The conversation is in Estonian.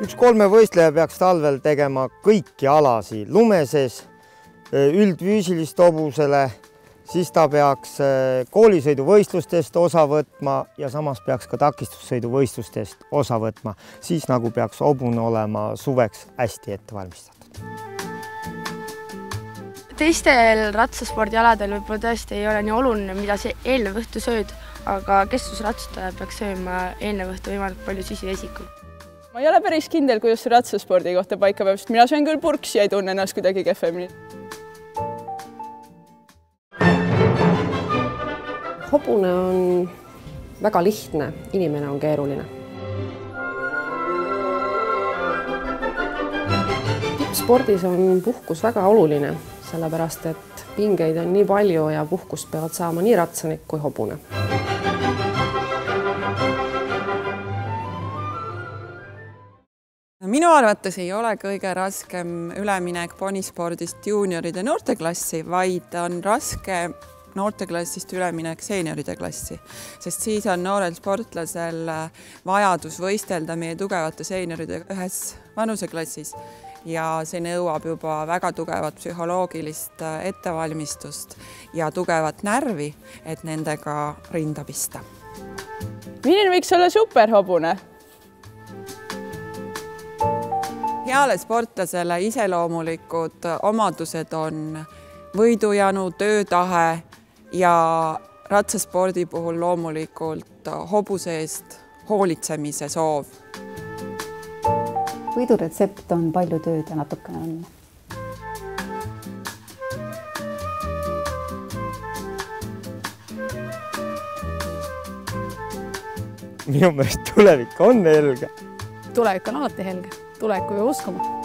Üks kolmevõistleja peaks talvel tegema kõiki alasi lume sees, üldfüüsilist hobusele, siis ta peaks koolisõiduvõistlustest osa võtma ja samas peaks ka takistussõiduvõistlustest osa võtma. Siis nagu peaks hobune olema suveks hästi ette valmistatud. Teistel ratsaspordialadel võib-olla tõesti ei ole nii oluline, mida see eelnev õhtu sööd, aga kestvusratsustaja peaks sööma eelnev õhtu võimalikult palju süsivesikuid. Ma ei ole päris kindel, kuidas see ratsaspordi kohta paika peab, sest mina söön küll purksi ja ei tunne ennast kuidagi kehvemini. Hobune on väga lihtne, inimene on keeruline. Tippspordis on puhkus väga oluline, sellepärast et pingeid on nii palju ja puhkust peavad saama nii ratsanik kui hobune. Minu arvates ei ole kõige raskem üleminek ponispordist juunioride noorteklassi, vaid on raske noorteklassist üleminek seenioride klassi, sest siis on noorel sportlasel vajadus võistelda meie tugevate seenioridega ühes vanuseklassis ja see nõuab juba väga tugevat psühholoogilist ettevalmistust ja tugevat närvi, et nendega rinda pista. Milline võiks olla superhobune? Heale sportlasele iseloomulikud omadused on võidujanu, töötahe ja ratsaspordi puhul loomulikult hobuse eest hoolitsemise soov. Võiduretsept on palju tööd ja natukene õnne. Minu meelest tulevik on helge. Tulevik on alati helge. Tulevikku ju uskuma.